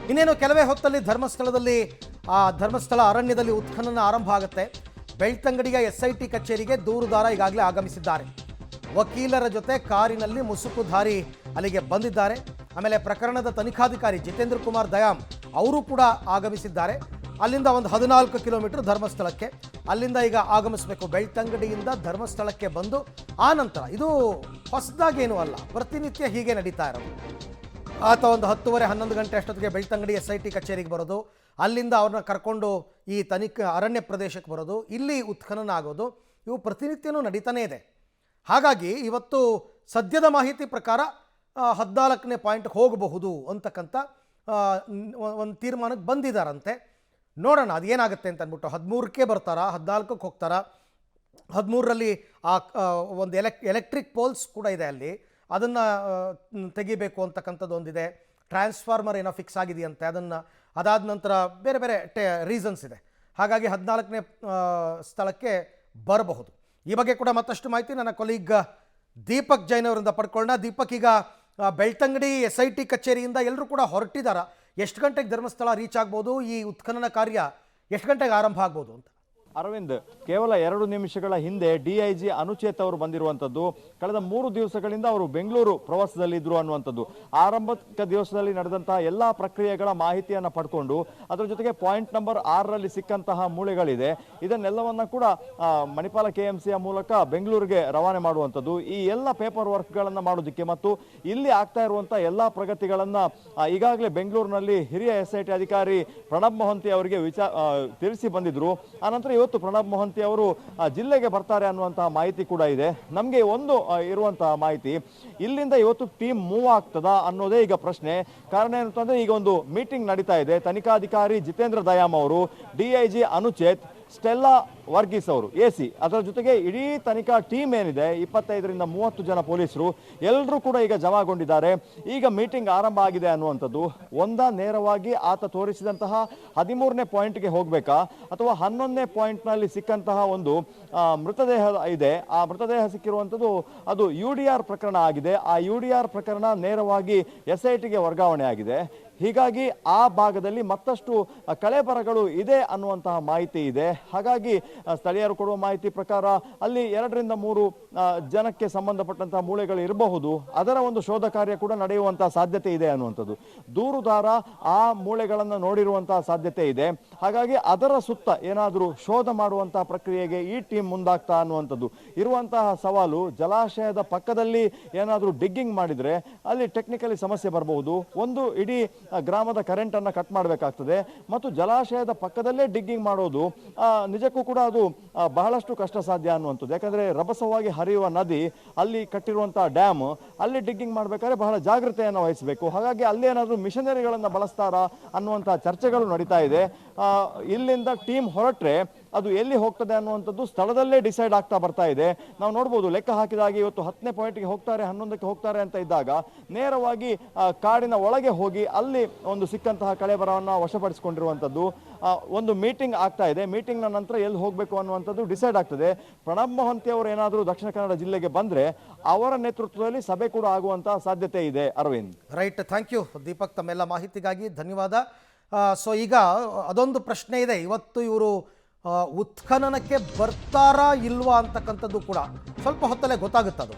ಇನ್ನೇನು ಕೆಲವೇ ಹೊತ್ತಲ್ಲಿ ಧರ್ಮಸ್ಥಳ ಅರಣ್ಯದಲ್ಲಿ ಉತ್ಖನನ ಆರಂಭ ಆಗುತ್ತೆ. ಬೆಳ್ತಂಗಡಿಯ SIT ಕಚೇರಿಗೆ ದೂರುದಾರ ಈಗಾಗಲೇ ಆಗಮಿಸಿದ್ದಾರೆ. ವಕೀಲರ ಜೊತೆ ಕಾರಿನಲ್ಲಿ ಮುಸುಕುಧಾರಿ ಅಲ್ಲಿಗೆ ಬಂದಿದ್ದಾರೆ. ಆಮೇಲೆ ಪ್ರಕರಣದ ತನಿಖಾಧಿಕಾರಿ ಜಿತೇಂದ್ರ ಕುಮಾರ್ ದಯಾಮ್ ಅವರು ಕೂಡ ಆಗಮಿಸಿದ್ದಾರೆ. ಅಲ್ಲಿಂದ ಒಂದು 14 ಕಿಲೋಮೀಟರ್ ಧರ್ಮಸ್ಥಳಕ್ಕೆ, ಅಲ್ಲಿಂದ ಈಗ ಆಗಮಿಸಬೇಕು. ಬೆಳ್ತಂಗಡಿಯಿಂದ ಧರ್ಮಸ್ಥಳಕ್ಕೆ ಬಂದು ಆ ನಂತರ ಇದು ಹೊಸದಾಗೇನೂ ಅಲ್ಲ, ಪ್ರತಿನಿತ್ಯ ಹೀಗೆ ನಡೀತಾ ಇರೋದು. ಆತ ಒಂದು 10:30-11 ಗಂಟೆ ಅಷ್ಟೊತ್ತಿಗೆ ಬೆಳ್ತಂಗಡಿ SIT ಕಚೇರಿಗೆ ಬರೋದು, ಅಲ್ಲಿಂದ ಅವ್ರನ್ನ ಕರ್ಕೊಂಡು ಈ ಅರಣ್ಯ ಪ್ರದೇಶಕ್ಕೆ ಬರೋದು, ಇಲ್ಲಿ ಉತ್ಖನನ ಆಗೋದು, ಇವು ಪ್ರತಿನಿತ್ಯನೂ ನಡೀತಾನೇ ಇದೆ. ಹಾಗಾಗಿ ಇವತ್ತು ಸದ್ಯದ ಮಾಹಿತಿ ಪ್ರಕಾರ 14ನೇ ಪಾಯಿಂಟ್ಗೆ ಹೋಗಬಹುದು ಅಂತಕ್ಕಂಥ ಒಂದು ತೀರ್ಮಾನಕ್ಕೆ ಬಂದಿದ್ದಾರಂತೆ. ನೋಡೋಣ ಅದು ಏನಾಗುತ್ತೆ ಅಂತ ಅಂದ್ಬಿಟ್ಟು. 13ಕ್ಕೆ ಬರ್ತಾರಾ, 14ಕ್ಕೆ ಹೋಗ್ತಾರಾ? 13ರಲ್ಲಿ ಒಂದು ಎಲೆಕ್ಟ್ರಿಕ್ ಪೋಲ್ಸ್ ಕೂಡ ಇದೆ, ಅಲ್ಲಿ ಅದನ್ನು ತೆಗಿಬೇಕು ಅಂತಕ್ಕಂಥದ್ದು ಒಂದಿದೆ. ಟ್ರಾನ್ಸ್ಫಾರ್ಮರ್ ಏನೋ ಫಿಕ್ಸ್ ಆಗಿದೆಯಂತೆ, ಅದಾದ ನಂತರ ಬೇರೆ ಬೇರೆ ರೀಸನ್ಸ್ ಇದೆ. ಹಾಗಾಗಿ 14ನೇ ಸ್ಥಳಕ್ಕೆ ಬರಬಹುದು. ಈ ಬಗ್ಗೆ ಕೂಡ ಮತ್ತಷ್ಟು ಮಾಹಿತಿ ನನ್ನ ಕೊಲೀಗ್ ದೀಪಕ್ ಜೈನ್ ಅವರಿಂದ ಪಡ್ಕೊಳ್ಳೋಣ. ದೀಪಕ್, ಈಗ ಬೆಳ್ತಂಗಡಿ SIT ಕಚೇರಿಯಿಂದ ಎಲ್ಲರೂ ಕೂಡ ಹೊರಟಿದ್ದಾರೆ. ಎಷ್ಟು ಗಂಟೆಗೆ ಧರ್ಮಸ್ಥಳ ರೀಚ್ ಆಗ್ಬೋದು? ಈ ಉತ್ಖನನ ಕಾರ್ಯ ಎಷ್ಟು ಗಂಟೆಗೆ ಆರಂಭ ಆಗ್ಬೋದು ಅಂತ? ಅರವಿಂದ್, ಕೇವಲ 2 ನಿಮಿಷಗಳ ಹಿಂದೆ DIG ಅನುಚೇತ್ ಅವರು ಬಂದಿರುವಂತದ್ದು. ಕಳೆದ 3 ದಿವಸಗಳಿಂದ ಅವರು ಬೆಂಗಳೂರು ಪ್ರವಾಸದಲ್ಲಿದ್ದರು ಅನ್ನುವಂಥದ್ದು. ಆರಂಭಿಕ ದಿವಸದಲ್ಲಿ ನಡೆದಂತಹ ಎಲ್ಲಾ ಪ್ರಕ್ರಿಯೆಗಳ ಮಾಹಿತಿಯನ್ನು ಪಡ್ಕೊಂಡು ಅದರ ಜೊತೆಗೆ ಪಾಯಿಂಟ್ ನಂಬರ್ 6ರಲ್ಲಿ ಸಿಕ್ಕಂತಹ ಮೂಳೆಗಳಿದೆ, ಇದನ್ನೆಲ್ಲವನ್ನ ಕೂಡ ಮಣಿಪಾಲ KMCಯ ಮೂಲಕ ಬೆಂಗಳೂರಿಗೆ ರವಾನೆ ಮಾಡುವಂಥದ್ದು. ಈ ಎಲ್ಲ ಪೇಪರ್ ವರ್ಕ್ಗಳನ್ನು ಮಾಡೋದಕ್ಕೆ ಮತ್ತು ಇಲ್ಲಿ ಆಗ್ತಾ ಇರುವಂತಹ ಎಲ್ಲಾ ಪ್ರಗತಿಗಳನ್ನ ಈಗಾಗಲೇ ಬೆಂಗಳೂರಿನಲ್ಲಿ ಹಿರಿಯ SIT ಅಧಿಕಾರಿ ಪ್ರಣಬ್ ಮೊಹಂತಿ ಅವರಿಗೆ ತಿಳಿಸಿ ಬಂದಿದ್ರು. ಆನಂತರ ಇವತ್ತು ಪ್ರಣಬ್ ಮೊಹಂತಿ ಅವರು ಜಿಲ್ಲೆಗೆ ಬರ್ತಾರೆ ಅನ್ನುವಂತಹ ಮಾಹಿತಿ ಕೂಡ ಇದೆ. ನಮಗೆ ಒಂದು ಇರುವಂತಹ ಮಾಹಿತಿ, ಇಲ್ಲಿಂದ ಇವತ್ತು ಟೀಮ್ ಮೂವ್ ಆಗ್ತದಾ ಅನ್ನೋದೇ ಈಗ ಪ್ರಶ್ನೆ. ಕಾರಣ ಏನಂತಂದ್ರೆ, ಈಗ ಒಂದು ಮೀಟಿಂಗ್ ನಡೀತಾ ಇದೆ. ತನಿಖಾಧಿಕಾರಿ ಜಿತೇಂದ್ರ ದಯಾಮ್ ಅವರು, DIG ಅನುಚೇತ್, ಸ್ಟೆಲ್ಲಾ ವರ್ಗೀಸ್ ಅವರು AC, ಅದರ ಜೊತೆಗೆ ಇಡೀ ತನಿಖಾ ಟೀಮ್ ಏನಿದೆ 25ರಿಂದ 30 ಜನ ಪೊಲೀಸರು ಎಲ್ಲರೂ ಕೂಡ ಈಗ ಜಮಾಗೊಂಡಿದ್ದಾರೆ. ಈಗ ಮೀಟಿಂಗ್ ಆರಂಭ ಆಗಿದೆ ಅನ್ನುವಂಥದ್ದು. ನೇರವಾಗಿ ಆತ ತೋರಿಸಿದಂತಹ 13ನೇ ಪಾಯಿಂಟ್ಗೆ ಹೋಗ್ಬೇಕಾ, ಅಥವಾ 11ನೇ ಪಾಯಿಂಟ್ನಲ್ಲಿ ಸಿಕ್ಕಂತಹ ಒಂದು ಮೃತದೇಹ ಇದೆ, ಆ ಮೃತದೇಹ ಸಿಕ್ಕಿರುವಂಥದ್ದು ಅದು UDR ಪ್ರಕರಣ ಆಗಿದೆ. ಆ UDR ಪ್ರಕರಣ ನೇರವಾಗಿ SITಗೆ ವರ್ಗಾವಣೆ ಆಗಿದೆ. ಹೀಗಾಗಿ ಆ ಭಾಗದಲ್ಲಿ ಮತ್ತಷ್ಟು ಕಳೆಬರಗಳು ಇದೆ ಅನ್ನುವಂತಹ ಮಾಹಿತಿ ಇದೆ. ಹಾಗಾಗಿ ಸ್ಥಳೀಯರು ಕೊಡುವ ಮಾಹಿತಿ ಪ್ರಕಾರ ಅಲ್ಲಿ 2ರಿಂದ 3 ಜನಕ್ಕೆ ಸಂಬಂಧಪಟ್ಟಂತಹ ಮೂಳೆಗಳು ಇರಬಹುದು. ಅದರ ಒಂದು ಶೋಧ ಕಾರ್ಯ ಕೂಡ ನಡೆಯುವಂತಹ ಸಾಧ್ಯತೆ ಇದೆ ಅನ್ನುವಂಥದ್ದು. ದೂರುದಾರ ಆ ಮೂಳೆಗಳನ್ನು ನೋಡಿರುವಂತಹ ಸಾಧ್ಯತೆ ಇದೆ. ಹಾಗಾಗಿ ಅದರ ಸುತ್ತ ಏನಾದರೂ ಶೋಧ ಮಾಡುವಂತಹ ಪ್ರಕ್ರಿಯೆಗೆ ಈ ಟೀಮ್ ಮುಂದಾಗ್ತಾ ಅನ್ನುವಂಥದ್ದು ಇರುವಂತಹ ಸವಾಲು. ಜಲಾಶಯದ ಪಕ್ಕದಲ್ಲಿ ಏನಾದರೂ ಡಿಗ್ಗಿಂಗ್ ಮಾಡಿದ್ರೆ ಅಲ್ಲಿ ಟೆಕ್ನಿಕಲಿ ಸಮಸ್ಯೆ ಬರಬಹುದು. ಒಂದು ಇಡೀ ಗ್ರಾಮದ ಕರೆಂಟ್ ಅನ್ನ ಕಟ್ ಮಾಡಬೇಕಾಗ್ತದೆ, ಮತ್ತು ಜಲಾಶಯದ ಪಕ್ಕದಲ್ಲೇ ಡಿಗ್ಗಿಂಗ್ ಮಾಡೋದು ನಿಜಕ್ಕೂ ಕೂಡ ಅದು ಬಹಳಷ್ಟು ಕಷ್ಟ ಸಾಧ್ಯ ಅನ್ನುವಂಥದ್ದು. ಯಾಕಂದ್ರೆ ರಭಸವಾಗಿ ಹರಿಯುವ ನದಿ, ಅಲ್ಲಿ ಕಟ್ಟಿರುವಂತಹ ಡ್ಯಾಮ್, ಅಲ್ಲಿ ಡಿಗ್ಗಿಂಗ್ ಮಾಡ್ಬೇಕಾದ್ರೆ ಬಹಳ ಜಾಗ್ರತೆಯನ್ನು ವಹಿಸಬೇಕು. ಹಾಗಾಗಿ ಅಲ್ಲಿ ಏನಾದರೂ ಮಿಷನರಿಗಳನ್ನ ಬಳಸ್ತಾರಾ ಅನ್ನುವಂತಹ ಚರ್ಚೆಗಳು ನಡೀತಾ ಇದೆ. ಇಲ್ಲಿಂದ ಟೀಮ್ ಹೊರಟ್ರೆ ಅದು ಎಲ್ಲಿ ಹೋಗ್ತದೆ ಅನ್ನುವಂಥದ್ದು ಸ್ಥಳದಲ್ಲೇ ಡಿಸೈಡ್ ಆಗ್ತಾ ಬರ್ತಾ ಇದೆ. ನಾವು ನೋಡ್ಬೋದು, ಲೆಕ್ಕ ಹಾಕಿದಾಗ ಇವತ್ತು 10ನೇ ಪಾಯಿಂಟ್ಗೆ ಹೋಗ್ತಾರೆ, 11ಕ್ಕೆ ಹೋಗ್ತಾರೆ ಅಂತ ಇದ್ದಾಗ ನೇರವಾಗಿ ಕಾಡಿನ ಒಳಗೆ ಹೋಗಿ ಅಲ್ಲಿ ಒಂದು ಸಿಕ್ಕಂತಹ ಕಳೆಬರವನ್ನು ವಶಪಡಿಸಿಕೊಂಡಿರುವಂಥದ್ದು. ಒಂದು ಮೀಟಿಂಗ್ ಆಗ್ತಾ ಇದೆ. ಮೀಟಿಂಗ್ನ ನಂತರ ಎಲ್ಲಿ ಹೋಗಬೇಕು ಅನ್ನುವಂಥದ್ದು ಡಿಸೈಡ್ ಆಗ್ತದೆ. ಪ್ರಣಬ್ ಮೊಹಂತಿ ಅವರು ಏನಾದರೂ ದಕ್ಷಿಣ ಕನ್ನಡ ಜಿಲ್ಲೆಗೆ ಬಂದ್ರೆ ಅವರ ನೇತೃತ್ವದಲ್ಲಿ ಸಭೆ ಕೂಡ ಆಗುವಂತಹ ಸಾಧ್ಯತೆ ಇದೆ. Arvind, right, thank you Deepak, ತಮ್ಮೆಲ್ಲ ಮಾಹಿತಿಗಾಗಿ ಧನ್ಯವಾದ. ಸೊ ಈಗ ಅದೊಂದು ಪ್ರಶ್ನೆ ಇದೆ, ಇವತ್ತು ಇವರು ಉತ್ಖನನಕ್ಕೆ ಬರ್ತಾರಾ ಇಲ್ವಾ ಅಂತಕ್ಕಂಥದ್ದು ಕೂಡ ಸ್ವಲ್ಪ ಹೊತ್ತಲ್ಲೇ ಗೊತ್ತಾಗುತ್ತದು.